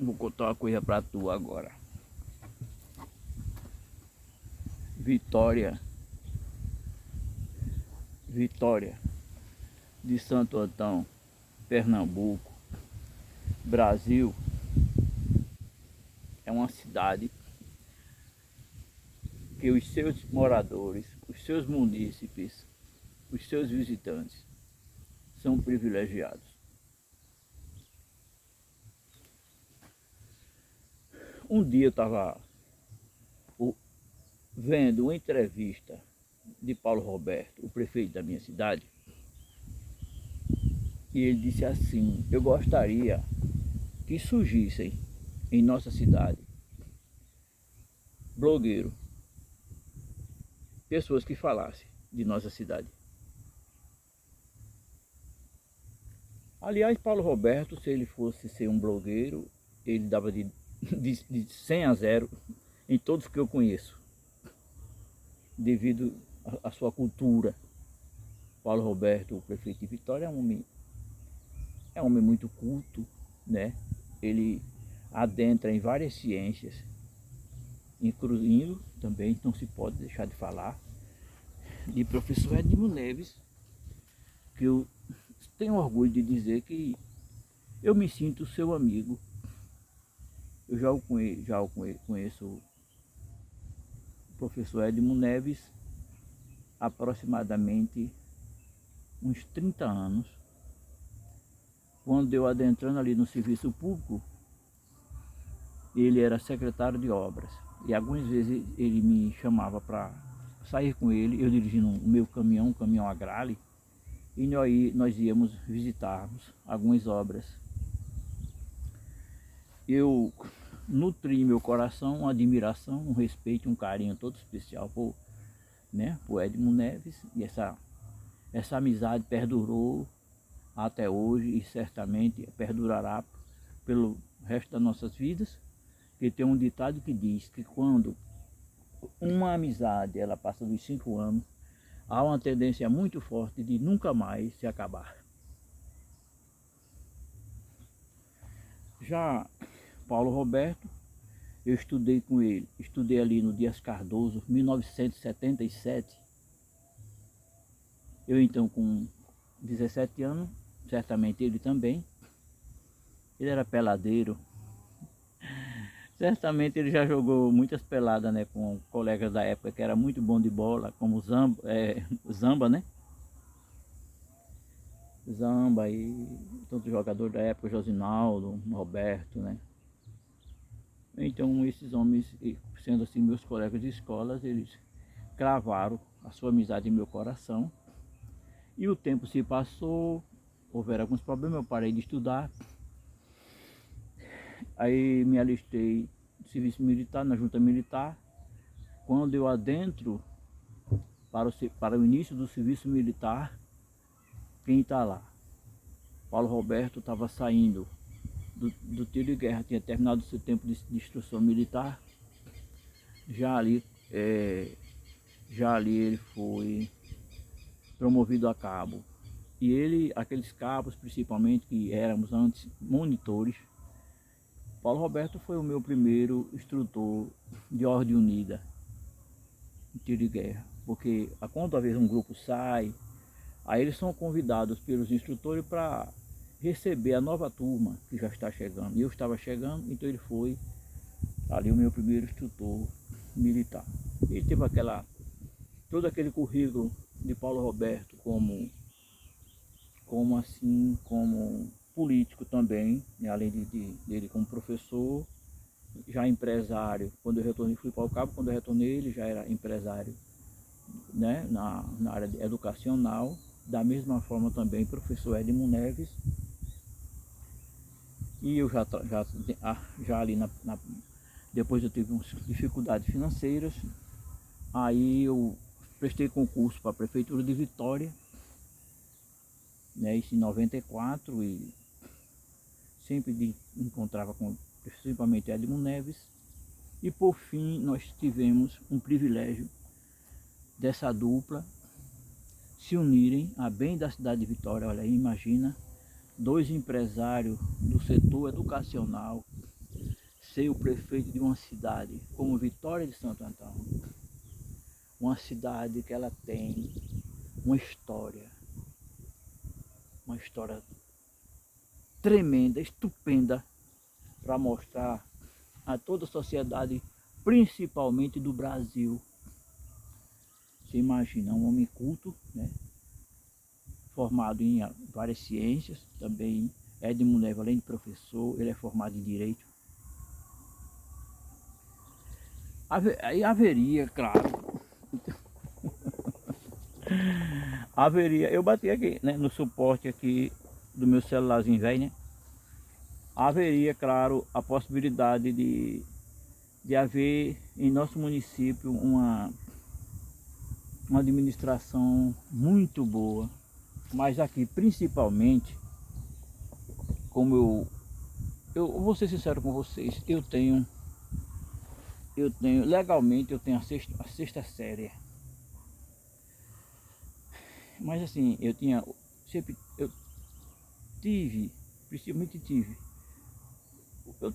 Vou contar uma coisa pra tu agora. Vitória, Vitória de Santo Antão, Pernambuco, Brasil, é uma cidade que os seus moradores, os seus munícipes, os seus visitantes são privilegiados. Um dia eu estava vendo uma entrevista de Paulo Roberto, o prefeito da minha cidade, e ele disse assim: eu gostaria que surgissem em nossa cidade blogueiros, pessoas que falassem de nossa cidade. Aliás, Paulo Roberto, se ele fosse ser um blogueiro, ele dava de 100 a 0 em todos que eu conheço, devido à sua cultura. Paulo Roberto, o prefeito de Vitória, é um homem muito culto, né? Ele adentra em várias ciências, incluindo também, não se pode deixar de falar, de professor Edmo Neves, que eu tenho orgulho de dizer que eu me sinto seu amigo. Eu conheço o professor Edmo Neves aproximadamente uns 30 anos. Quando eu adentrando ali no serviço público, ele era secretário de obras. E algumas vezes ele me chamava para sair com ele, eu dirigindo o meu caminhão, um caminhão Agrale, e nós íamos visitarmos algumas obras. Eu nutri meu coração uma admiração, um respeito, um carinho todo especial por Edmo Neves, e essa amizade perdurou até hoje e certamente perdurará pelo resto das nossas vidas, porque tem um ditado que diz que quando uma amizade ela passa dos 5 anos, há uma tendência muito forte de nunca mais se acabar. Já Paulo Roberto, eu estudei com ele, estudei ali no Dias Cardoso, 1977. Eu então com 17 anos, certamente ele também. Ele era peladeiro. Certamente ele já jogou muitas peladas, né, com colegas da época que era muito bom de bola, como Zamba, né? Zamba e tanto jogador da época, Josinaldo, Roberto, né? Então esses homens, sendo assim meus colegas de escolas, eles cravaram a sua amizade em meu coração. E o tempo se passou, houveram alguns problemas, eu parei de estudar. Aí me alistei no serviço militar, na junta militar. Quando eu adentro para o início do serviço militar, quem está lá? Paulo Roberto estava saindo do tiro de guerra, tinha terminado o seu tempo de instrução militar. Já ali ele foi promovido a cabo. E aqueles cabos principalmente, que éramos antes monitores, Paulo Roberto foi o meu primeiro instrutor de ordem unida em tiro de guerra. Porque quando às vezes um grupo sai, aí eles são convidados pelos instrutores para receber a nova turma que já está chegando. E eu estava chegando, então ele foi ali o meu primeiro instrutor militar. Ele teve todo aquele currículo de Paulo Roberto como político também, né? Além dele como professor, já empresário. Quando eu retornei, fui para o Cabo, quando eu retornei ele já era empresário, né? na área educacional. Da mesma forma também professor Edmo Neves. E eu já ali depois eu tive umas dificuldades financeiras, aí eu prestei concurso para a Prefeitura de Vitória, né, isso em 94, e sempre encontrava com principalmente Edmo Neves. E por fim nós tivemos um privilégio dessa dupla se unirem a bem da cidade de Vitória. Olha aí, imagina, dois empresários do setor educacional ser o prefeito de uma cidade como Vitória de Santo Antão, uma cidade que ela tem uma história tremenda, estupenda, para mostrar a toda a sociedade, principalmente do Brasil. Você imagina, um homem culto, né? Formado em várias ciências, também Edmo Neves, além de professor, ele é formado em Direito. Aí haveria, claro, eu bati aqui, né, no suporte aqui do meu celularzinho velho, né? Haveria, claro, a possibilidade de haver em nosso município uma administração muito boa, mas aqui principalmente, como eu vou ser sincero com vocês, eu tenho legalmente eu tenho a sexta série, mas assim, eu principalmente tive,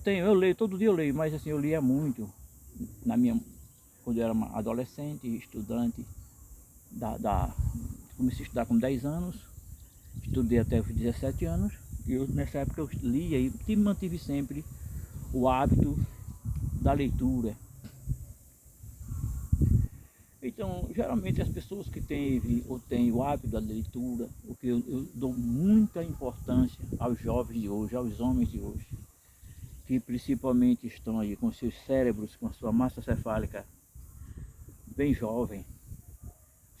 eu leio, todo dia eu leio, mas assim, eu lia muito, quando eu era adolescente, estudante, comecei a estudar com 10 anos, estudei até os 17 anos, e nessa época eu lia e mantive sempre o hábito da leitura. Então, geralmente as pessoas que têm o hábito da leitura, o que eu dou muita importância aos jovens de hoje, aos homens de hoje, que principalmente estão aí com seus cérebros, com sua massa cefálica bem jovem,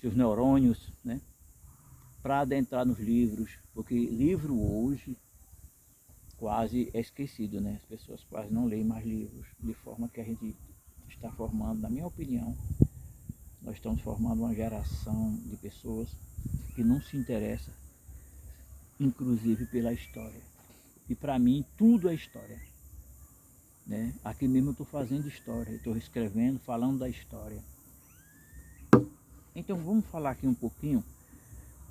seus neurônios, né, para adentrar nos livros, porque livro hoje quase é esquecido, né? As pessoas quase não leem mais livros, de forma que a gente está formando, na minha opinião, nós estamos formando uma geração de pessoas que não se interessa, inclusive pela história. E para mim tudo é história, né? Aqui mesmo eu estou fazendo história, estou escrevendo, falando da história. Então vamos falar aqui um pouquinho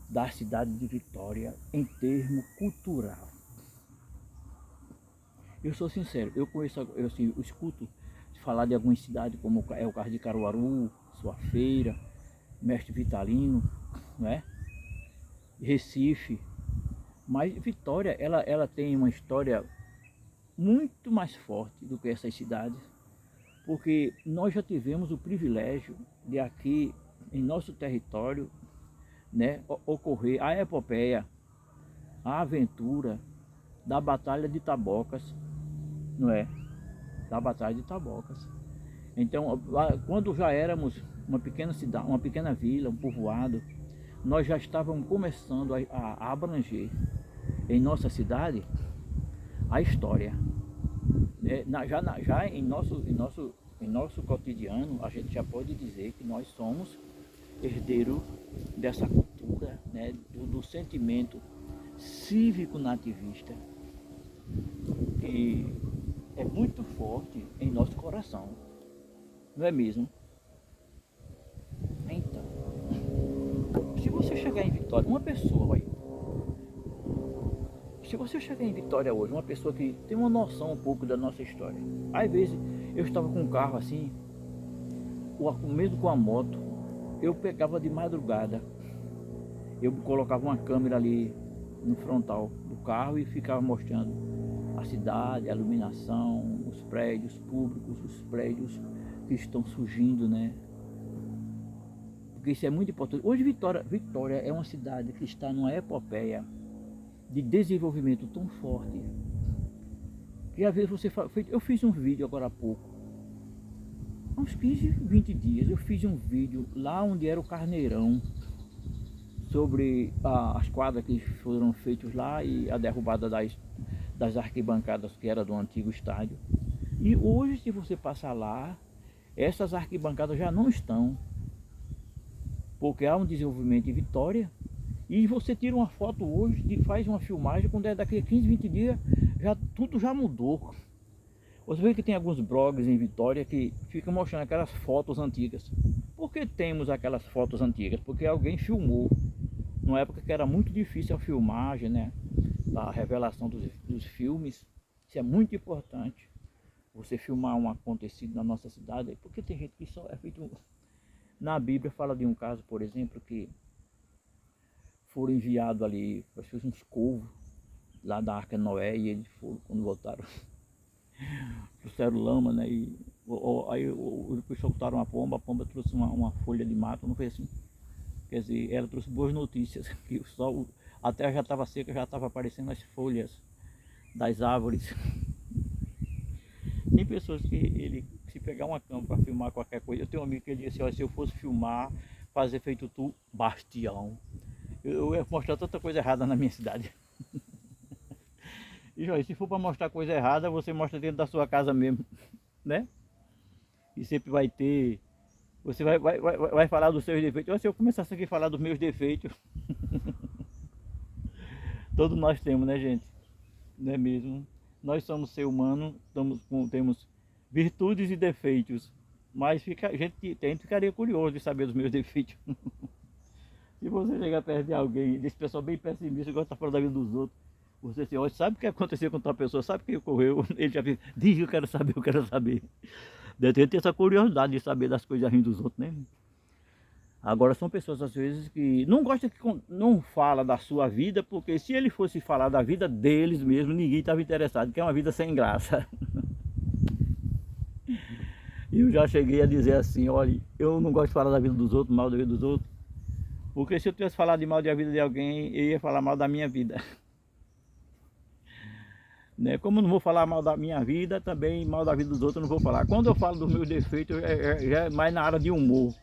da cidade de Vitória em termo cultural. Eu sou sincero, eu escuto falar de algumas cidades, como é o caso de Caruaru, Sua Feira, Mestre Vitalino, né? Recife, mas Vitória, ela tem uma história muito mais forte do que essas cidades, porque nós já tivemos o privilégio de aqui em nosso território, né, ocorrer a epopeia, a aventura da Batalha de Tabocas, não é? Da Batalha de Tabocas. Então, quando já éramos uma pequena cidade, uma pequena vila, um povoado, nós já estávamos começando a abranger em nossa cidade a história. Já em nosso cotidiano, a gente já pode dizer que nós somos herdeiros dessa cultura, né, do sentimento cívico-nativista, que é muito forte em nosso coração, não é mesmo? Então, se você chegar em Vitória, uma pessoa, se você chegar em Vitória hoje, uma pessoa que tem uma noção um pouco da nossa história, às vezes eu estava com um carro assim, mesmo com a moto, eu pegava de madrugada, eu colocava uma câmera ali no frontal do carro e ficava mostrando a cidade, a iluminação, os prédios públicos, os prédios que estão surgindo, né? Porque isso é muito importante. Hoje Vitória é uma cidade que está numa epopeia de desenvolvimento tão forte que às vezes eu fiz um vídeo agora há pouco, há uns 15, 20 dias, eu fiz um vídeo lá onde era o Carneirão, sobre as quadras que foram feitas lá e a derrubada das arquibancadas que era do antigo estádio. E hoje, se você passar lá, essas arquibancadas já não estão, porque há um desenvolvimento em Vitória, e você tira uma foto hoje, faz uma filmagem, quando é daqui a 15, 20 dias, tudo já mudou. Você vê que tem alguns blogs em Vitória que ficam mostrando aquelas fotos antigas. Por que temos aquelas fotos antigas? Porque alguém filmou, numa época que era muito difícil a filmagem, né? A revelação dos filmes. Isso é muito importante. você filmar um acontecido na nossa cidade, porque tem gente que só é feito... Na Bíblia fala de um caso, por exemplo, que foram enviados ali, acho que uns corvos, lá da Arca de Noé, e eles foram, quando voltaram, trouxeram lama, né? E aí o pessoal soltaram a pomba trouxe uma folha de mato, não foi assim? Quer dizer, ela trouxe boas notícias, que o sol, a terra já estava seca, já estava aparecendo as folhas das árvores. Tem pessoas que ele, se pegar uma câmera para filmar qualquer coisa, eu tenho um amigo que ele disse, olha, se eu fosse filmar, fazer feito tu, Bastião, eu ia mostrar tanta coisa errada na minha cidade. E olha, se for para mostrar coisa errada, você mostra dentro da sua casa mesmo, né? E sempre vai ter, você vai falar dos seus defeitos. Olha, se eu começasse aqui a falar dos meus defeitos, todos nós temos, né, gente? Não é mesmo? Nós somos ser humano, temos virtudes e defeitos, mas a gente ficaria curioso de saber dos meus defeitos. Se você chegar perto de alguém, desse pessoal bem pessimista, gosta de falar da vida dos outros, você assim, olha, sabe o que aconteceu com tal pessoa, sabe o que ocorreu? Ele já fica, diz, eu quero saber, eu quero saber. Deve ter essa curiosidade de saber das coisas ruins dos outros, né? Agora são pessoas às vezes que não gostam, que não fala da sua vida, porque se ele fosse falar da vida deles mesmo, ninguém estava interessado, que é uma vida sem graça. E eu já cheguei a dizer assim, olha, eu não gosto de falar da vida dos outros, mal da vida dos outros, porque se eu tivesse falado de mal da vida de alguém, eu ia falar mal da minha vida. Né? Como eu não vou falar mal da minha vida, também mal da vida dos outros eu não vou falar. Quando eu falo dos meus defeitos, já é mais na área de humor.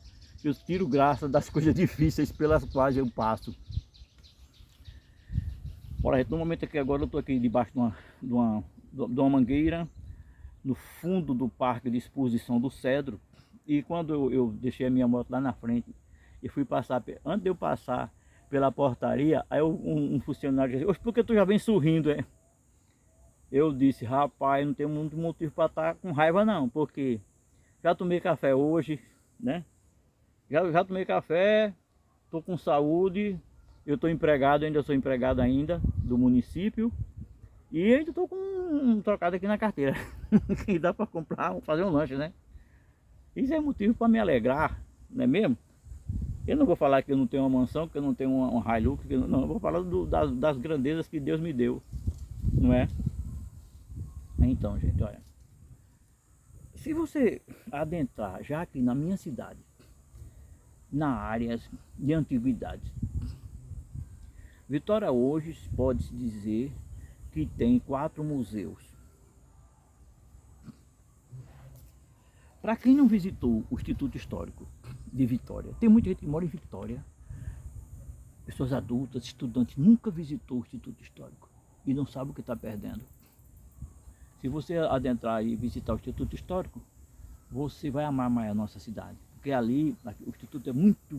Eu tiro graça das coisas difíceis pelas quais eu passo. Bora, gente, no momento aqui agora eu estou aqui debaixo de uma mangueira, no fundo do parque de exposição do Cedro. E quando eu deixei a minha moto lá na frente e fui passar, antes de eu passar pela portaria, aí um funcionário disse, por que tu já vem sorrindo, é? Eu disse, rapaz, não tem muito motivo para estar com raiva não, porque já tomei café hoje, né? Já tomei café, estou com saúde, eu estou empregado, ainda sou empregado ainda do município e ainda estou com um trocado aqui na carteira, que dá para comprar, fazer um lanche, né? Isso é motivo para me alegrar, não é mesmo? Eu não vou falar que eu não tenho uma mansão, que eu não tenho uma Hilux, não, eu vou falar das grandezas que Deus me deu, não é? Então, gente, olha, se você adentrar já aqui na minha cidade, na área de antiguidades, Vitória hoje pode-se dizer que tem 4 museus. Para quem não visitou o Instituto Histórico de Vitória, tem muita gente que mora em Vitória, pessoas adultas, estudantes, nunca visitou o Instituto Histórico e não sabe o que está perdendo. Se você adentrar e visitar o Instituto Histórico, você vai amar mais a nossa cidade. Porque ali, o Instituto é muito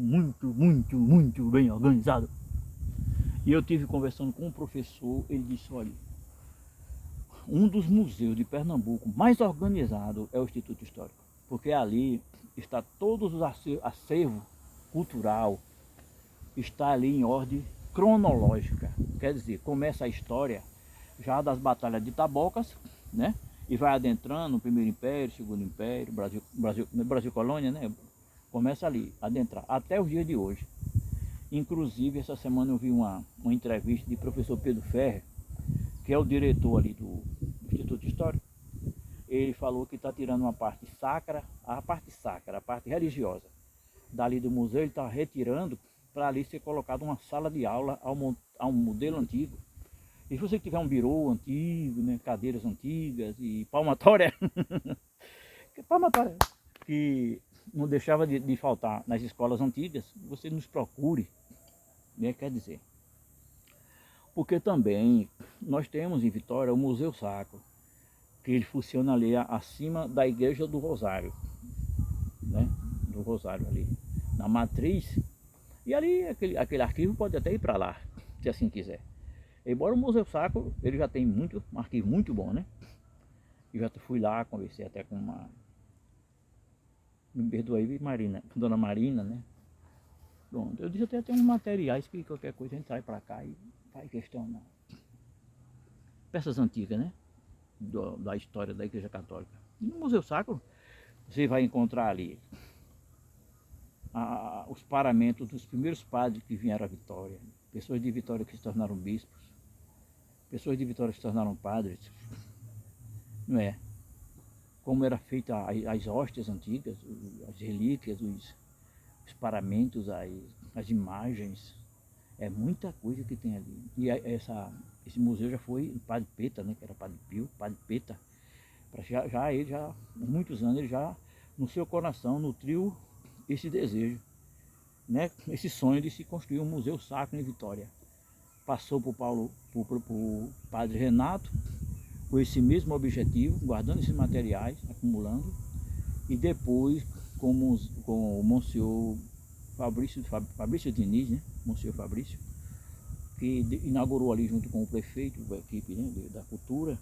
bem organizado. E eu tive conversando com um professor, ele disse, olha, um dos museus de Pernambuco mais organizado é o Instituto Histórico. Porque ali está todos os acervo cultural, está ali em ordem cronológica. Quer dizer, começa a história já das batalhas de Tabocas, né? E vai adentrando o Primeiro Império, Segundo Império, Brasil Colônia, né? Começa ali, adentrar, até os dias de hoje. Inclusive, essa semana eu vi uma entrevista de professor Pedro Ferrer, que é o diretor ali do Instituto Histórico. Ele falou que está tirando uma parte sacra, a parte religiosa, dali do museu, ele está retirando para ali ser colocado uma sala de aula a um modelo antigo. E se você tiver um birô antigo, né, cadeiras antigas e palmatória, palmatória que não deixava de faltar nas escolas antigas, você nos procure, né, quer dizer. Porque também nós temos em Vitória o Museu Sacro, que ele funciona ali acima da Igreja do Rosário, né, do Rosário ali, na matriz. E ali aquele arquivo pode até ir para lá, se assim quiser. Embora o Museu Sacro, ele já tem um arquivo muito bom, né? Eu já fui lá, conversei até com me perdoa aí, Marina, com Dona Marina, né? Pronto, eu disse até tem uns materiais que qualquer coisa a gente traz para cá e faz questão não. Peças antigas, né? Da história da Igreja Católica. E no Museu Sacro, você vai encontrar ali os paramentos dos primeiros padres que vieram à Vitória, pessoas de Vitória que se tornaram bispos, pessoas de Vitória que se tornaram padres, não é? Como era feita as hóstias antigas, as relíquias, os paramentos, as imagens, é muita coisa que tem ali. E esse museu já foi o Padre Peta, né, que era Padre Pio, Padre Peta, ele já, há muitos anos, ele já no seu coração nutriu esse desejo, né, esse sonho de se construir um museu sacro em Vitória. Passou por Padre Renato, com esse mesmo objetivo, guardando esses materiais, acumulando, e depois com o Monsenhor Fabrício Diniz, né, Monsenhor Fabrício, que inaugurou ali junto com o prefeito, a equipe, né, da cultura,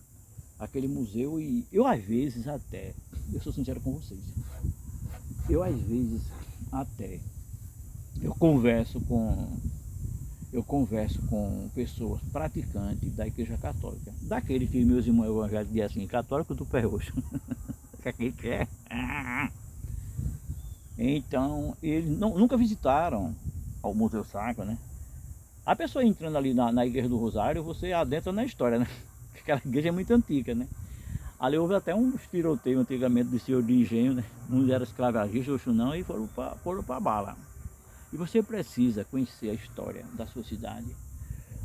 aquele museu. E eu às vezes até, eu sou sincero com vocês, eu às vezes até, eu converso com pessoas praticantes da Igreja Católica, daquele que meus irmãos evangélicos dizem assim, católico do pé roxo, que aquele quer. Então, eles nunca visitaram o Museu Sacro, né? A pessoa entrando ali na Igreja do Rosário, você adentra na história, né? Aquela igreja é muito antiga, né? Ali houve até um tiroteio antigamente do senhor de engenho, né? Uns eram escravagistas, outros não, e foram para bala. E você precisa conhecer a história da sua cidade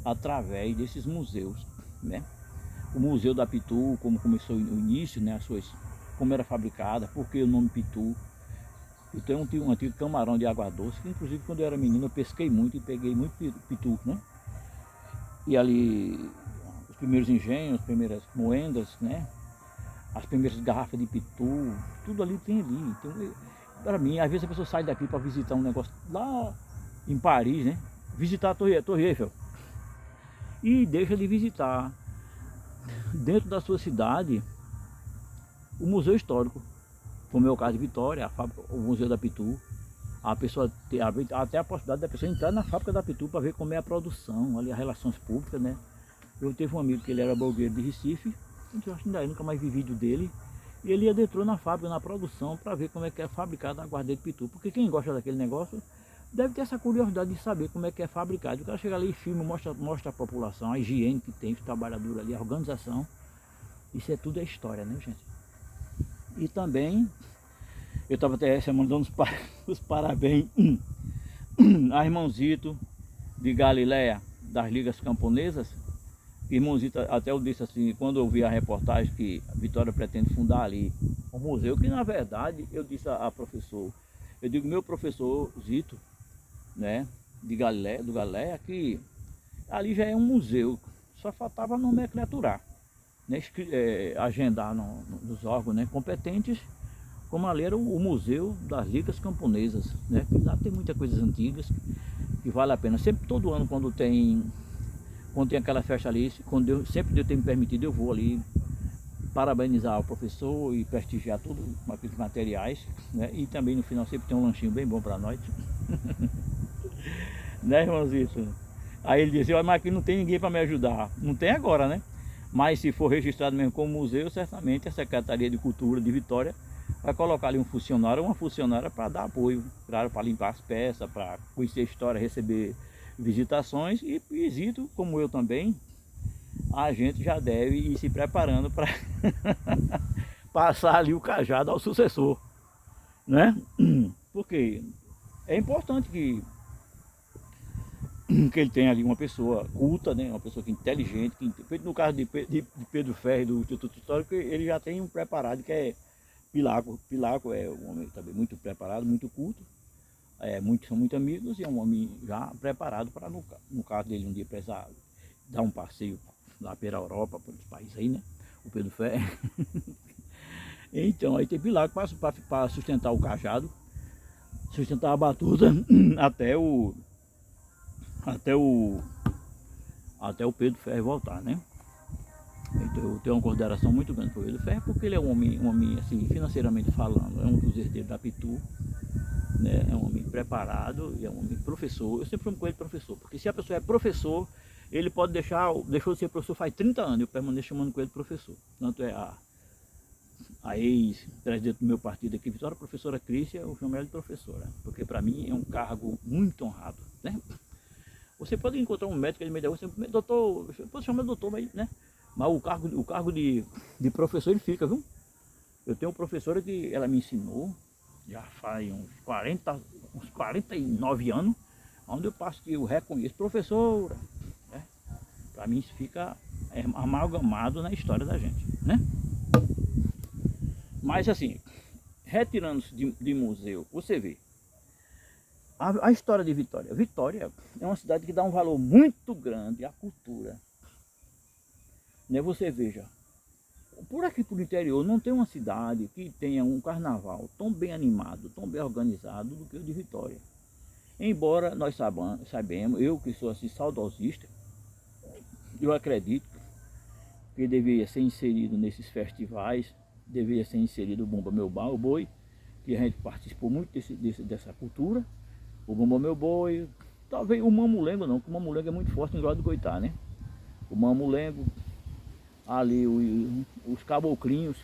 através desses museus, né? O Museu da Pitu, como começou no início, né? Como era fabricada, por que o nome Pitu. Pitu é um antigo camarão de água doce, que inclusive quando eu era menino eu pesquei muito e peguei muito pitu, né? E ali os primeiros engenhos, as primeiras moendas, né? As primeiras garrafas de pitu, tudo ali tem ali. Então, para mim, às vezes a pessoa sai daqui para visitar um negócio lá em Paris, né? Visitar a Torre Eiffel. E deixa de visitar dentro da sua cidade o Museu Histórico, como é o caso de Vitória, o Museu da Pitu. A pessoa tem até a possibilidade da pessoa entrar na fábrica da Pitu para ver como é a produção, ali as relações públicas, né? Eu tive um amigo que ele era blogueiro de Recife, eu acho que ainda nunca mais vi vídeo dele, e ele adentrou na fábrica, na produção, para ver como é que é fabricada a guarda de Pitu, porque quem gosta daquele negócio deve ter essa curiosidade de saber como é que é fabricado. O cara chega ali e filma, mostra a população, a higiene que tem, os trabalhadores ali, a organização. Isso tudo é história, né, gente? E também, eu estava até essa semana dando os parabéns a irmãozito de Galileia, das Ligas Camponesas. Irmãozito, até eu disse assim, quando eu vi a reportagem que a Vitória pretende fundar ali um museu, que na verdade eu disse a professor, eu digo meu professor Zito, né, do Galileia, que ali já é um museu, só faltava nomenclaturar, né, agendar nos órgãos, né, competentes, como ali era o Museu das Ligas Camponesas, né, que lá tem muitas coisas antigas que vale a pena. Sempre, todo ano, quando tem aquela festa ali, sempre Deus tem me permitido, eu vou ali parabenizar o professor e prestigiar tudo aqueles materiais, né? E também no final sempre tem um lanchinho bem bom para nós. Né, irmãozito? Aí ele disse, olha, mas aqui não tem ninguém para me ajudar. Não tem agora, né? Mas se for registrado mesmo como museu, certamente a Secretaria de Cultura de Vitória vai colocar ali um funcionário ou uma funcionária para dar apoio, claro, para limpar as peças, para conhecer a história, receber visitações. E visito, como eu também, a gente já deve ir se preparando para passar ali o cajado ao sucessor, né? Porque é importante que ele tenha ali uma pessoa culta, né? Uma pessoa que inteligente, no caso de Pedro Ferri do Instituto Histórico, ele já tem um preparado que é Pilaco. Pilaco é um homem também muito preparado, muito culto, são muito amigos, e é um homem já preparado para, no caso dele, um dia precisar dar um passeio lá pela Europa, pelos países aí, né? O Pedro Ferri. Então, aí tem Pilaco para sustentar o cajado, sustentar a batuta até o Pedro Ferri voltar, né? Então eu tenho uma consideração muito grande por Pedro Ferri, porque ele é um homem assim, financeiramente falando, é um dos herdeiros da Pitu, né? É um homem preparado e é um homem professor. Eu sempre chamo com ele professor, porque se a pessoa é professor, ele pode deixou de ser professor faz 30 anos, eu permaneço chamando com ele professor. Tanto é a ex-presidente do meu partido aqui, Vitória, a professora Crícia, eu chamo ela de professora, porque para mim é um cargo muito honrado, né? Você pode encontrar um médico ali no meio da rua, você, doutor, pode chamar de doutor, mas, né? Mas o cargo de professor ele fica, viu? Eu tenho uma professora que ela me ensinou, já faz uns 49 anos, onde eu passo que eu reconheço professora, né? Para mim isso fica amalgamado na história da gente, né? Mas assim, retirando-se de museu, você vê, a história de Vitória. Vitória é uma cidade que dá um valor muito grande à cultura. Né? Você veja, por aqui por interior não tem uma cidade que tenha um carnaval tão bem animado, tão bem organizado do que o de Vitória. Embora nós sabemos, eu que sou assim saudosista, eu acredito que deveria ser inserido nesses festivais, deveria ser inserido o Bumba Meu Boi, que a gente participou muito dessa cultura. O Bumba Meu Boi, talvez o Mamulengo não, porque o Mamulengo é muito forte em Grau do Goitá, né? O Mamulengo, ali os caboclinhos,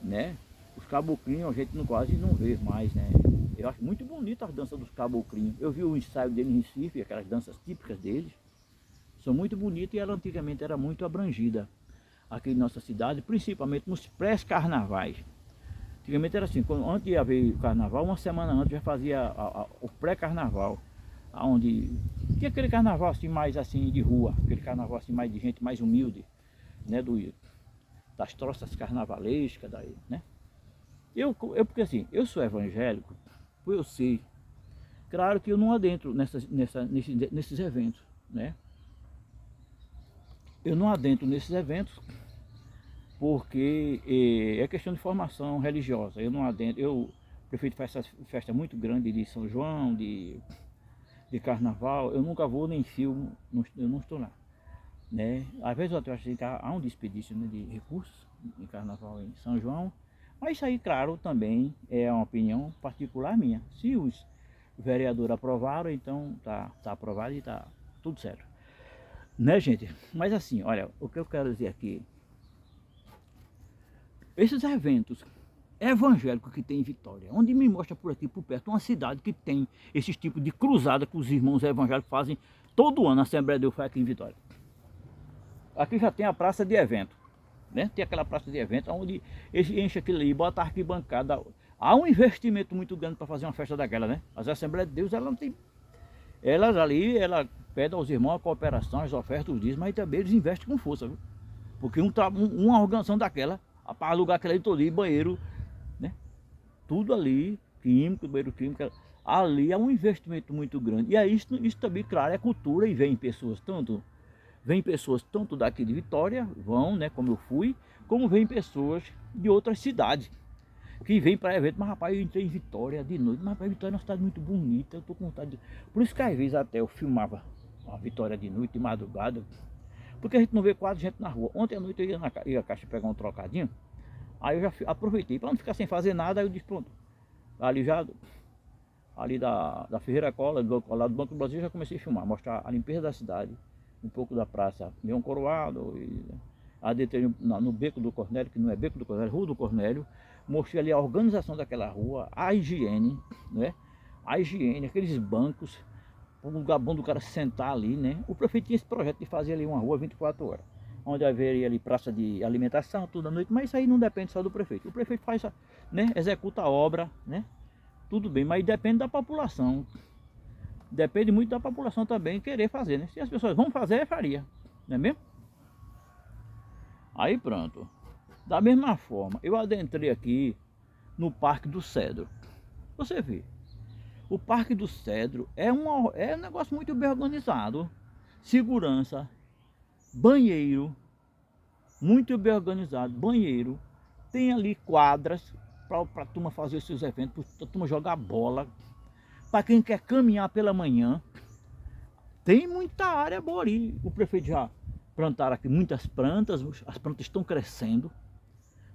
né? Os caboclinhos a gente quase não vê mais, né? Eu acho muito bonita as danças dos caboclinhos. Eu vi o ensaio dele em Recife, aquelas danças típicas deles. São muito bonitas e ela antigamente era muito abrangida aqui em nossa cidade, principalmente nos pré-carnavais. Antigamente era assim, antes de haver o carnaval, uma semana antes já fazia o pré-carnaval, onde tinha aquele carnaval assim mais assim de rua, aquele carnaval assim mais de gente mais humilde, né, das troças carnavalescas daí, né? Eu porque assim, eu sou evangélico, por eu sei, claro que eu não adentro nesses eventos, né? Eu não adentro nesses eventos porque é questão de formação religiosa. Eu não adentro, o prefeito faz essa festa muito grande de São João, de carnaval, eu nunca vou nem filmo, eu não estou lá. Né? Às vezes eu acho que há um desperdício, né, de recursos de carnaval em São João, mas isso aí, claro, também é uma opinião particular minha. Se os vereadores aprovaram, então tá aprovado e está tudo certo. Né, gente? Mas assim, olha, o que eu quero dizer aqui, esses eventos evangélicos que tem em Vitória, onde me mostra por aqui, por perto, uma cidade que tem esses tipos de cruzada que os irmãos evangélicos fazem todo ano, a Assembleia de Deus faz aqui em Vitória. Aqui já tem a praça de evento, né? Tem aquela praça de evento onde eles enchem aquilo ali, bota a arquibancada. Há um investimento muito grande para fazer uma festa daquela, né? As Assembleias de Deus, ela não tem... Elas ali, ela pede aos irmãos a cooperação, as ofertas, os dízimos, mas também eles investem com força, viu? Porque uma organização daquela, para alugar aquela ali todo, banheiro, né? Tudo ali, químico, banheiro químico, ali é um investimento muito grande. E aí isso também, claro, é cultura e vem pessoas tanto daqui de Vitória, vão, né, como eu fui, como vem pessoas de outras cidades, que vêm para evento. Mas rapaz, eu entrei em Vitória de noite, mas rapaz, Vitória é uma cidade muito bonita, eu tô com vontade de... Por isso que às vezes até eu filmava a Vitória de noite, de madrugada, porque a gente não vê quase gente na rua. Ontem à noite eu ia à caixa pegar um trocadinho, aí eu já aproveitei, para não ficar sem fazer nada, aí eu disse, pronto, ali da Ferreira Cola, lá do Banco do Brasil, já comecei a filmar, mostrar a limpeza da cidade, um pouco da praça Leão Coroado, e adentrei no Beco do Cornélio, que não é Beco do Cornélio, Rua do Cornélio, mostrei ali a organização daquela rua, a higiene, né? A higiene, aqueles bancos, um lugar bom do cara sentar ali, né? O prefeito tinha esse projeto de fazer ali uma rua 24 horas, onde haveria ali praça de alimentação, tudo à noite, mas isso aí não depende só do prefeito. O prefeito faz, né? Executa a obra, né? Tudo bem, mas depende da população. Depende muito da população também querer fazer, né? Se as pessoas vão fazer, faria, não é mesmo? Aí pronto. Da mesma forma, eu adentrei aqui no Parque do Cedro. Você vê, o Parque do Cedro é um negócio muito bem organizado. Segurança, banheiro, muito bem organizado, banheiro. Tem ali quadras para a turma fazer os seus eventos, para a turma jogar bola. Para quem quer caminhar pela manhã, tem muita área boa ali. O prefeito já plantaram aqui muitas plantas, as plantas estão crescendo,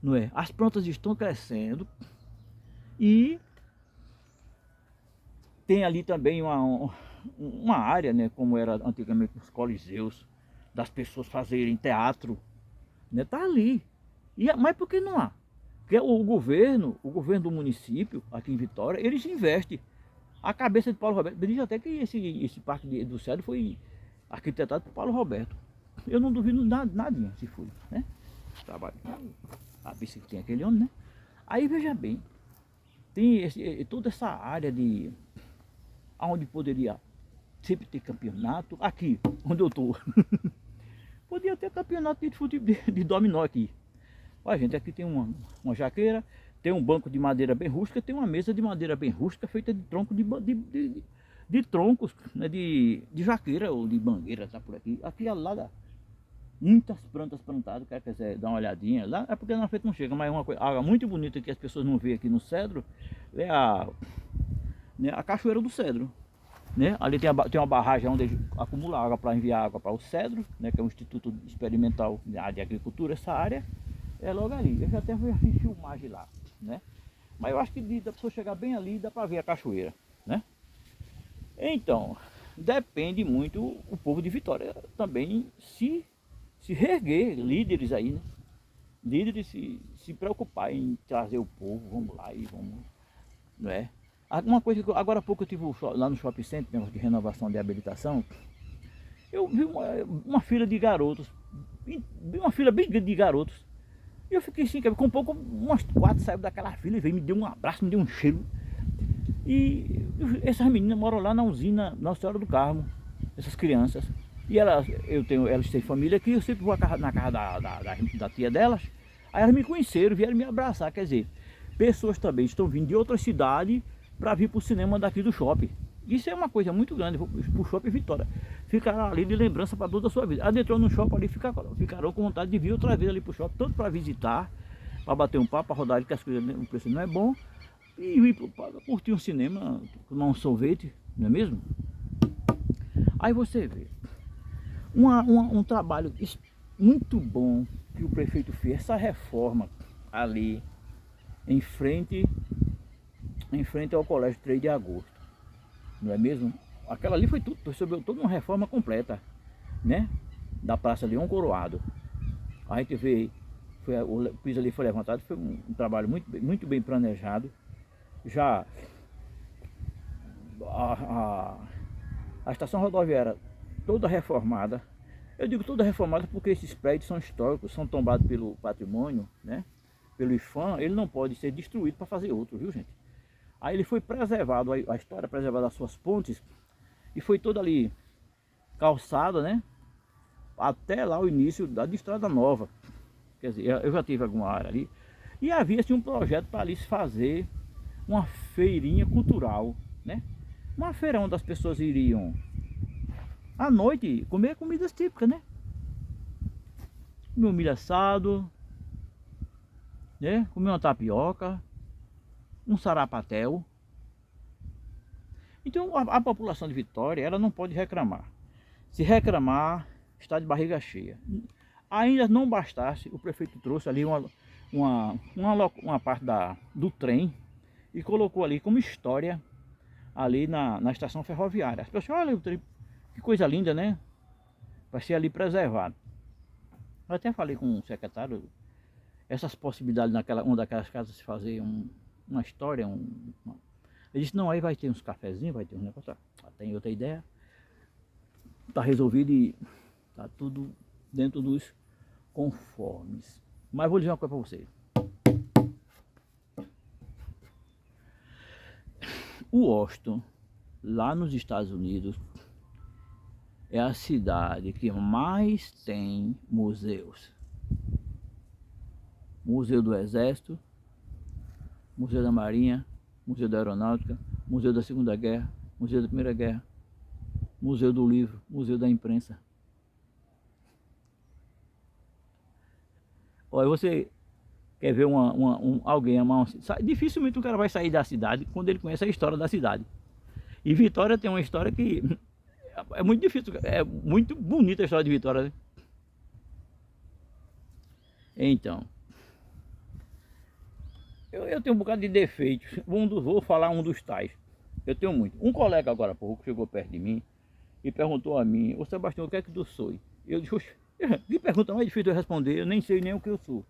não é? As plantas estão crescendo e tem ali também uma área, né, como era antigamente os coliseus, das pessoas fazerem teatro, né? Tá ali. Mas por que não há? Que é o governo do município, aqui em Vitória, eles investem. A cabeça de Paulo Roberto, diz até que esse parque do Cedro foi arquitetado por Paulo Roberto. Eu não duvido nadinha se foi, né? Trabalho. A pista que tem aquele homem, né? Aí veja bem, tem toda essa área de onde poderia sempre ter campeonato, aqui onde eu estou. Podia ter campeonato de futebol de dominó aqui. Olha, gente, aqui tem uma jaqueira, tem um banco de madeira bem rústica, tem uma mesa de madeira bem rústica feita de tronco de troncos, né, de jaqueira ou de mangueira, tá por aqui. Aqui ao lado, muitas plantas plantadas, quer quiser dar uma olhadinha. Lá é porque na frente não chega, mas uma água muito bonita que as pessoas não veem aqui no Cedro é a Cachoeira do Cedro. Né? Ali tem uma barragem onde acumula água para enviar água para o Cedro, né? Que é um instituto experimental de agricultura, essa área é logo ali. Eu já até fiz filmagem lá, né? Mas eu acho que da pessoa chegar bem ali dá para ver a cachoeira, né? Então, depende muito o povo de Vitória também se reerguer, líderes aí, né? Líderes se preocupar em trazer o povo, vamos lá e vamos, não é? Uma coisa que agora há pouco eu estive lá no shopping center, negócio de renovação de habilitação, eu vi uma fila de garotos, vi uma fila bem grande de garotos, e eu fiquei assim, com um pouco, umas 4 saíram daquela fila e veio, me deu um abraço, me deu um cheiro. E essas meninas moram lá na usina Nossa Senhora do Carmo, essas crianças. E elas têm família aqui, eu sempre vou na casa da tia delas, aí elas me conheceram, vieram me abraçar, quer dizer, pessoas também estão vindo de outras cidades para vir para o cinema daqui do shopping. Isso é uma coisa muito grande para o shopping Vitória. Ficará ali de lembrança para toda a sua vida. Adentrou no shopping ali, ficarão com vontade de vir outra vez ali para o shopping, tanto para visitar, para bater um papo, para rodar ali, que as coisas, o preço não é bom, e vir para curtir um cinema, tomar um sorvete, não é mesmo? Aí você vê um trabalho muito bom que o prefeito fez, essa reforma ali em frente ao colégio 3 de agosto, não é mesmo? Aquela ali foi tudo, recebeu toda uma reforma completa, né? Da Praça Leão Coroado. A gente vê, o piso ali foi levantado, foi um trabalho muito bem planejado. Já a estação rodoviária toda reformada. Eu digo toda reformada porque esses prédios são históricos, são tombados pelo patrimônio, né? Pelo IFAM, ele não pode ser destruído para fazer outro, viu, gente? Aí ele foi preservado, a história preservada, as suas pontes, e foi toda ali calçada, né? Até lá o início da estrada nova. Quer dizer, eu já tive alguma área ali. E havia assim, um projeto para ali se fazer uma feirinha cultural, né? Uma feira onde as pessoas iriam à noite comer comidas típicas, né? Comer um milho assado, né? Comer uma tapioca, um sarapatel. Então a população de Vitória, ela não pode reclamar. Se reclamar, está de barriga cheia. Ainda não bastasse, o prefeito trouxe ali uma parte do trem e colocou ali como história ali na estação ferroviária. As pessoas, olha o trem, que coisa linda, né? Vai ser ali preservado. Eu até falei com o secretário essas possibilidades uma daquelas casas se fazer uma história, ele disse, não, aí vai ter uns cafezinhos, vai ter uns negócios, tem outra ideia, tá resolvido e tá tudo dentro dos conformes. Mas vou dizer uma coisa para vocês. O Austin, lá nos Estados Unidos, é a cidade que mais tem museus. Museu do Exército, Museu da Marinha, Museu da Aeronáutica, Museu da Segunda Guerra, Museu da Primeira Guerra, Museu do Livro, Museu da Imprensa. Olha, você quer ver alguém amar dificilmente o cara vai sair da cidade quando ele conhece a história da cidade. E Vitória tem uma história que é muito difícil, é muito bonita a história de Vitória, né? Então, eu tenho um bocado de defeitos. Vou falar um dos tais. Eu tenho muito. Um colega agora há pouco chegou perto de mim e perguntou a mim, ô Sebastião, o que é que tu sou? Eu disse, que pergunta mais difícil de eu responder, eu nem sei nem o que eu sou.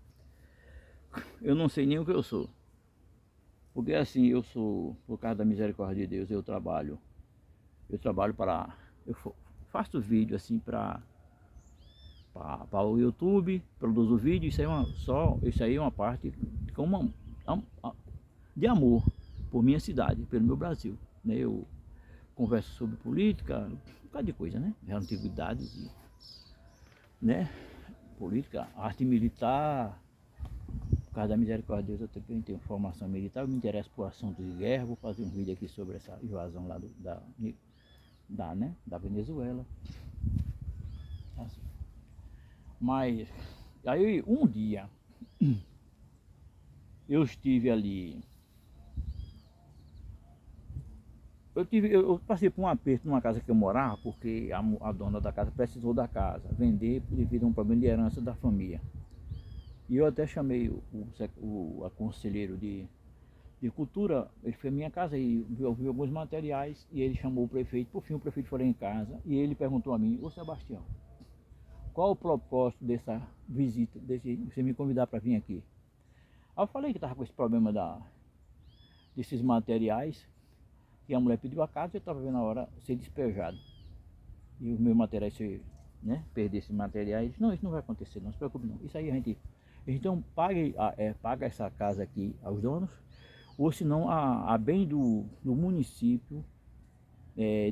eu não sei nem o que eu sou. Porque assim, eu sou, por causa da misericórdia de Deus, eu trabalho para, faço vídeo assim para o YouTube, produzo vídeo, isso aí é uma parte com de amor por minha cidade, pelo meu Brasil, né? Eu converso sobre política, um bocado de coisa, né? Antiguidades, né? Política, arte militar. Por causa da misericórdia de Deus, eu também tenho formação militar, eu me interesso por assuntos de guerra, vou fazer um vídeo aqui sobre essa invasão lá da Venezuela. Assim. Mas aí um dia eu estive ali, eu passei por um aperto numa casa que eu morava, porque a dona da casa precisou da casa, vender devido a um problema de herança da família. E eu até chamei o conselheiro de cultura, ele foi à minha casa e viu alguns materiais e ele chamou o prefeito. Por fim o prefeito foi lá em casa e ele perguntou a mim: ô Sebastião, qual o propósito dessa visita, você me convidar para vir aqui? Aí eu falei que estava com esse problema desses materiais, que a mulher pediu a casa e eu estava vendo a hora ser despejado. E os meus materiais, né, perder esses materiais. Não, isso não vai acontecer, não se preocupe não. Isso aí a gente, então paga essa casa aqui aos donos, ou senão a bem do município,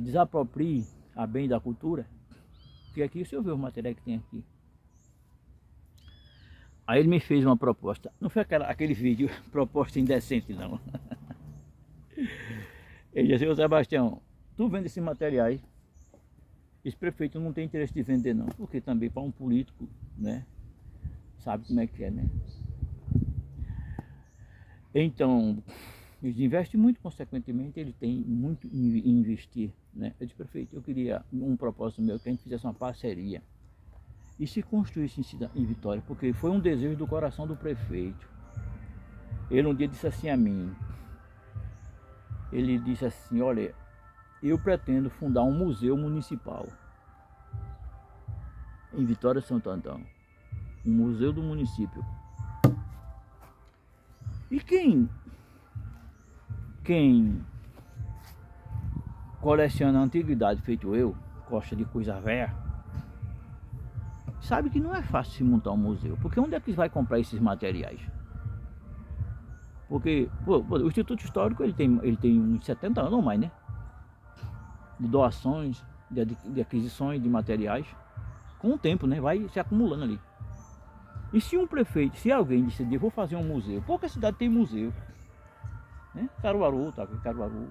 desaproprie a bem da cultura, porque aqui, se eu ver os materiais que tem aqui. Aí ele me fez uma proposta, não foi aquele vídeo, proposta indecente não. Ele disse: ô Sebastião, tu vende esses materiais, esse prefeito não tem interesse de vender não, porque também para um político, né, sabe como é que é, né? Então, ele investe muito, consequentemente ele tem muito em investir, né? Eu disse: prefeito, eu queria um propósito meu, que a gente fizesse uma parceria e se construísse em Vitória, porque foi um desejo do coração do prefeito. Ele um dia disse assim a mim, ele disse assim: olha, eu pretendo fundar um museu municipal em Vitória, Santo Antão, um museu do município. E quem coleciona antiguidade feito eu, gosta de coisa velha, sabe que não é fácil se montar um museu, porque onde é que vai comprar esses materiais? Porque o Instituto Histórico ele tem uns 70 anos ou mais, né? De doações, de aquisições de materiais, com o tempo, né? Vai se acumulando ali. E se um prefeito, se alguém decidir: vou fazer um museu, pouca cidade tem museu, né? Caruaru, tá? Caruaru,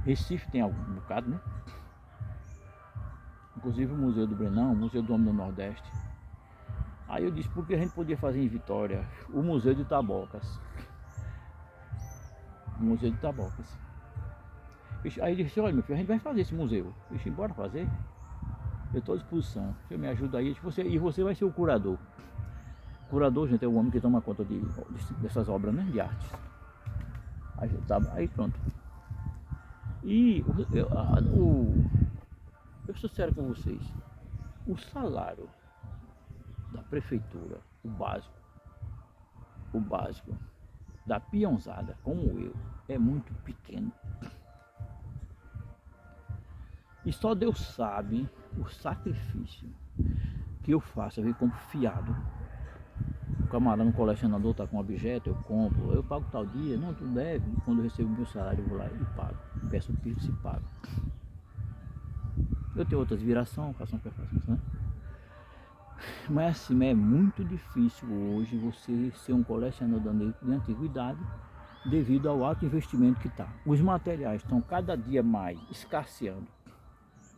Recife tem algum bocado, né? Inclusive o Museu do Brenão, o Museu do Homem do Nordeste. Aí eu disse: porque a gente podia fazer em Vitória o Museu de Tabocas. O Museu de Tabocas. Aí ele disse: olha, meu filho, a gente vai fazer esse museu. Eu disse: bora fazer? Eu estou à disposição. Você me ajuda aí. E você vai ser o curador. O curador, gente, é o homem que toma conta dessas obras, né, de arte. Aí pronto. E eu sou sério com vocês. O salário da prefeitura, o básico da peãozada como eu, é muito pequeno. E só Deus sabe o sacrifício que eu faço, eu venho como fiado. O camarada, um colecionador, está com um objeto, eu compro, eu pago tal dia, não, tu deve. Quando eu recebo meu salário, eu vou lá e pago. Peço o Pix e pago. Eu tenho outras virações, faço uma perfação, né? Mas assim, é muito difícil hoje você ser um colecionador de antiguidade devido ao alto investimento que está. Os materiais estão cada dia mais escasseando.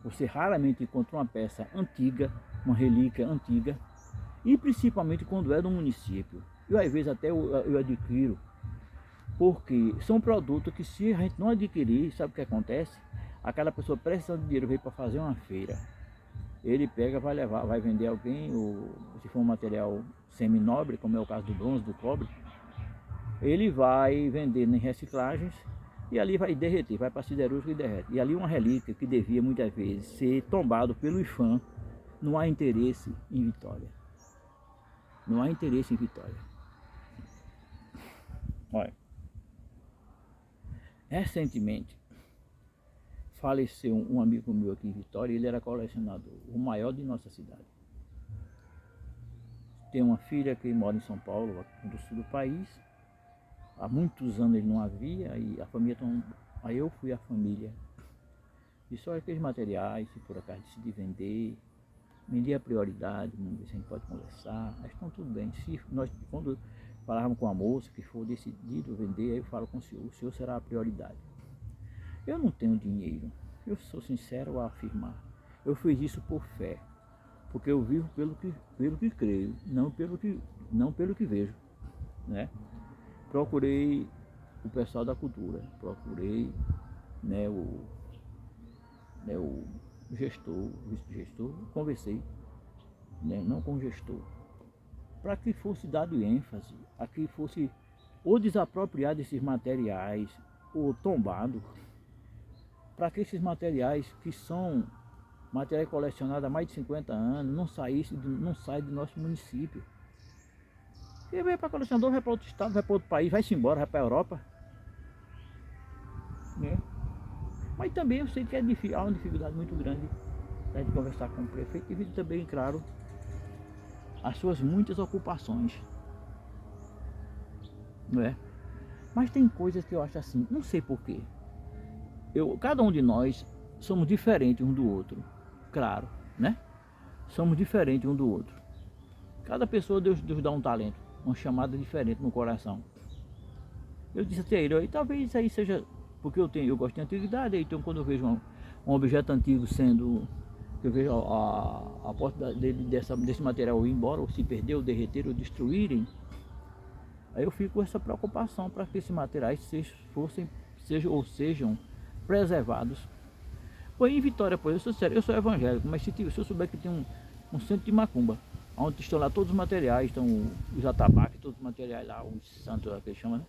Você raramente encontra uma peça antiga, uma relíquia antiga, e principalmente quando é do município. Eu às vezes até eu adquiro, porque são produtos que, se a gente não adquirir, sabe o que acontece? Aquela pessoa precisa de dinheiro, veio para fazer uma feira, ele pega, vai levar, vai vender a alguém, ou se for um material semi-nobre, como é o caso do bronze, do cobre, ele vai vender em reciclagens e ali vai derreter, vai para a siderúrgica e derrete. E ali uma relíquia que devia muitas vezes ser tombado pelo IFAM, não há interesse em Vitória. Não há interesse em Vitória. Olha, recentemente faleceu um amigo meu aqui em Vitória, ele era colecionador, o maior de nossa cidade. Tem uma filha que mora em São Paulo, no sul do país. Há muitos anos ele não havia, e a família aí eu fui a família. E só aqueles materiais, se por acaso decidir vender, me dê a prioridade, vamos ver se a gente pode conversar. Mas estão tudo bem. Se nós, quando falávamos com a moça que for decidido vender, aí eu falo com o senhor será a prioridade. Eu não tenho dinheiro, eu sou sincero a afirmar. Eu fiz isso por fé, porque eu vivo pelo que creio, não pelo que vejo, né? Procurei o pessoal da cultura, procurei, né, o gestor, o vice-gestor, conversei, né, não com o gestor, para que fosse dado ênfase, a que fosse ou desapropriado esses materiais, ou tombado, para que esses materiais que são materiais colecionados há mais de 50 anos não saem do nosso município. Porque vai para colecionador, vai para outro estado, vai para outro país, vai-se embora, vai para a Europa, né? Mas também eu sei que há uma dificuldade muito grande de conversar com o prefeito, devido também, claro, às suas muitas ocupações, não é? Mas tem coisas que eu acho assim, não sei porquê. Cada um de nós somos diferentes um do outro, claro, né? Somos diferentes um do outro. Cada pessoa Deus dá um talento, uma chamada diferente no coração. Eu disse até ele, talvez isso aí seja porque eu gosto de antiguidade, então quando eu vejo um objeto antigo eu vejo a porta desse material ir embora, ou se perder, ou derreter, ou destruírem, aí eu fico com essa preocupação para que esses materiais sejam preservados. Pois em Vitória, eu sou sério, eu sou evangélico, mas se eu souber que tem um centro de macumba, onde estão lá todos os materiais, estão os atabaques, todos os materiais lá, os santos, que eles chamam, né?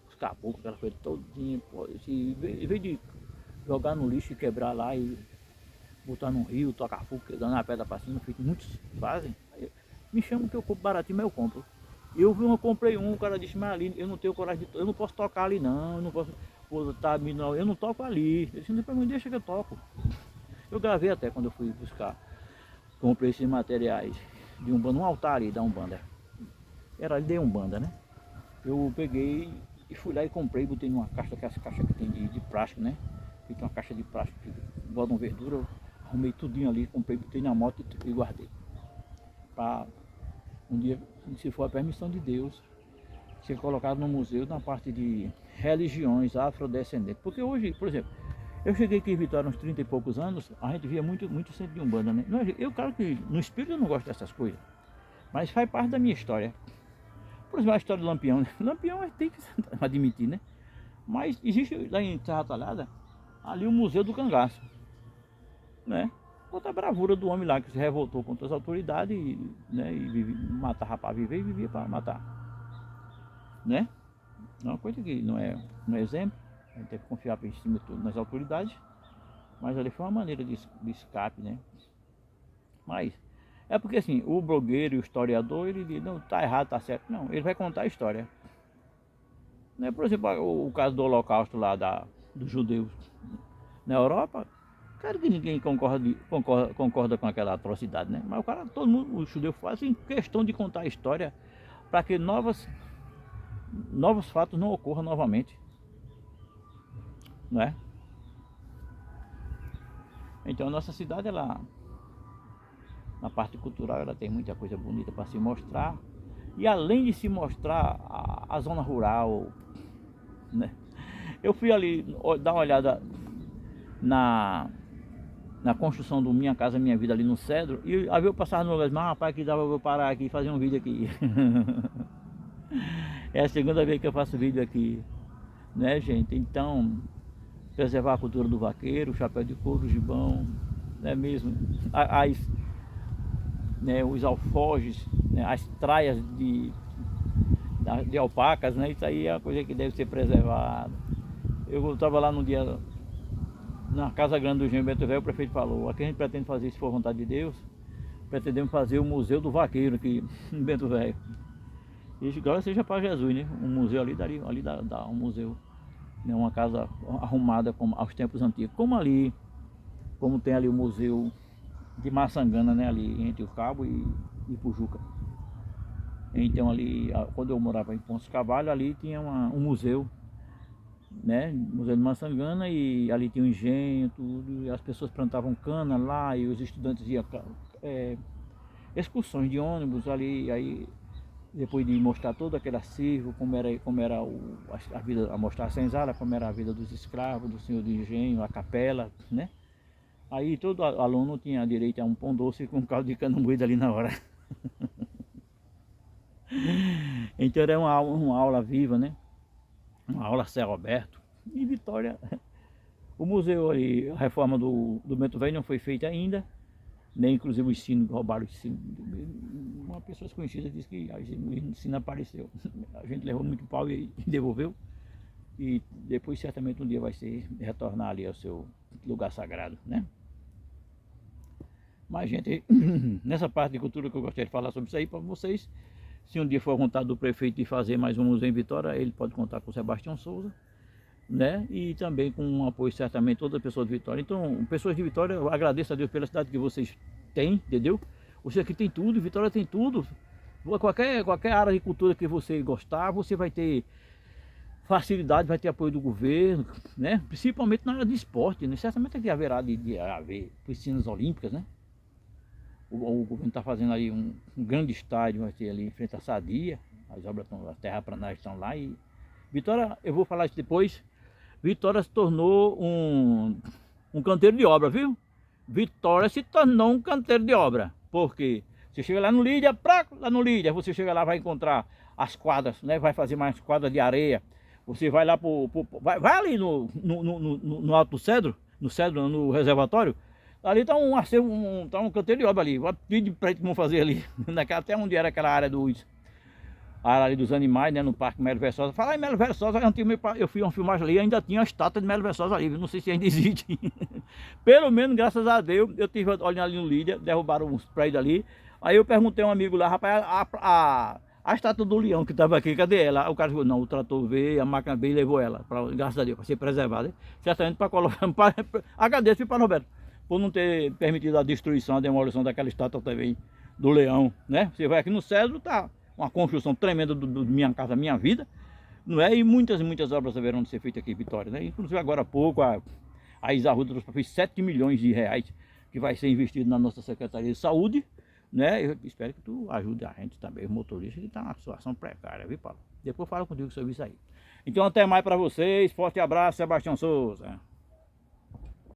Os caboclos, aquela coisa todinha, em vez de jogar no lixo e quebrar lá e botar no rio, tocar fogo, dando a pedra para cima, feito muitos fazem, me chamam que eu compro baratinho, mas eu compro. Eu comprei o cara disse, mas ali eu não tenho coragem eu não posso tocar ali não, eu não posso botar, eu não toco ali. Eu disse, para mim, deixa que eu toco. Eu gravei até quando eu fui buscar, comprei esses materiais de Umbanda, um altar ali da Umbanda. Era ali de Umbanda, né? Eu peguei e fui lá e comprei, botei numa caixa, que é as caixas que tem de plástico, né? Fiz uma caixa de plástico, igual de uma verdura, eu arrumei tudinho ali, comprei, botei na moto e guardei. Para um dia, se for a permissão de Deus, ser colocado no museu na parte de religiões afrodescendentes. Porque hoje, por exemplo, eu cheguei aqui em Vitória uns 30 e poucos anos, a gente via muito centro de Umbanda, né? Eu, claro que no espírito eu não gosto dessas coisas, mas faz parte da minha história. Por exemplo, a história do Lampião, né? Lampião tem que admitir, né? Mas existe lá em Serra Talhada, ali o Museu do Cangaço, né? Conta a bravura do homem lá que se revoltou contra as autoridades, né? E matava para viver e vivia para matar, né? É uma coisa que não é exemplo, a gente tem que confiar em cima de tudo nas autoridades, mas ali foi uma maneira de escape, né? Mas é porque assim, o blogueiro e o historiador, ele diz, não, tá errado, tá certo. Não, ele vai contar a história, né? Por exemplo, o caso do Holocausto lá dos judeus na Europa, claro que ninguém concorda com aquela atrocidade, né? Mas todo mundo, os judeus fazem questão de contar a história para que novos fatos não ocorram novamente, né? Então a nossa cidade, ela, na parte cultural, ela tem muita coisa bonita para se mostrar. E além de se mostrar a zona rural, né? Eu fui ali dar uma olhada na construção do Minha Casa Minha Vida ali no Cedro, e aí eu passava no lugar, mas rapaz, que dava pra eu parar aqui e fazer um vídeo aqui. É a segunda vez que eu faço vídeo aqui, né, gente? Então, preservar a cultura do vaqueiro, o chapéu de couro, o gibão, né, mesmo, né, os alforjes, né, as traias de alpacas, né? Isso aí é uma coisa que deve ser preservada. Eu estava lá num dia na Casa Grande do Engenho Bento Velho, o prefeito falou, aqui a gente pretende fazer, se for vontade de Deus, pretendemos fazer o Museu do Vaqueiro aqui em Bento Velho. Agora seja para Jesus, né? Um museu ali dá um museu, né? Uma casa arrumada como aos tempos antigos. Como tem ali o museu de Maçangana, né? Ali entre o Cabo e Pujuca. Então ali, quando eu morava em Pontes Cavalho, ali tinha um museu, né? Museu de Maçangana, e ali tinha um engenho, tudo, e as pessoas plantavam cana lá, e os estudantes iam excursões de ônibus ali, aí depois de mostrar todo aquele acervo, como era a vida, a mostrar a senzala, como era a vida dos escravos, do senhor de engenho, a capela, né? Aí todo aluno tinha direito a um pão doce com um caldo de cana moída ali na hora. Então era uma aula viva, né? Uma aula a céu aberto. E Vitória, o museu ali, a reforma do Bento Velho não foi feita ainda, nem inclusive o ensino, roubaram o ensino. Uma pessoa desconhecida disse que o ensino apareceu. A gente levou muito pau e devolveu. E depois certamente um dia vai ser retornar ali ao seu lugar sagrado, né? Mas gente, nessa parte de cultura que eu gostaria de falar sobre isso aí para vocês, se um dia for a vontade do prefeito de fazer mais um museu em Vitória, ele pode contar com o Sebastião Souza, né? E também com um apoio certamente de toda pessoa de Vitória. Então, pessoas de Vitória, eu agradeço a Deus pela cidade que vocês têm, entendeu? Você aqui tem tudo, Vitória tem tudo. Qualquer área de cultura que você gostar, você vai ter facilidade, vai ter apoio do governo, né? Principalmente na área de esporte, né? Certamente aqui haverá de haver piscinas olímpicas, né? O governo está fazendo aí um grande estádio, vai ter ali em frente à Sadia, as obras estão, as terraplanas estão lá, e Vitória, eu vou falar isso depois, Vitória se tornou um canteiro de obra, viu? Vitória se tornou um canteiro de obra, porque você chega lá no Lídia, lá no Lídia, você chega lá, vai encontrar as quadras, né? Vai fazer mais quadras de areia, você vai lá vai ali no Alto do Cedro, no reservatório, ali está um acervo, tá um canteiro de obra ali. Vou pedir para eles que vão fazer ali, até onde era aquela área a área ali dos animais, né, no Parque Melo Versosa. Falar em Melo Versosa, eu fui uma filmagem ali, ainda tinha a estátua de Melo Versosa ali, não sei se ainda existe. Pelo menos, graças a Deus, eu tive olhando ali no Lídia, derrubaram uns prédios ali. Aí eu perguntei a um amigo lá, rapaz, a estátua do leão que estava aqui, cadê ela? O cara falou, não, o trator veio, a máquina veio e levou ela, graças a Deus, para ser preservada. Certamente para colocar, agradeço, viu, para Roberto, por não ter permitido a destruição, a demolição daquela estátua também do leão, né? Você vai aqui no Cedro, tá uma construção tremenda do Minha Casa Minha Vida, não é? E muitas obras haverão de ser feitas aqui em Vitória, né? Inclusive agora há pouco a Isa Arruda fez 7 milhões de reais que vai ser investido na nossa Secretaria de Saúde, né? Eu espero que tu ajude a gente também, os motoristas que estão numa situação precária, viu, Paulo? Depois falo contigo sobre isso aí. Então até mais para vocês, forte abraço, Sebastião Souza.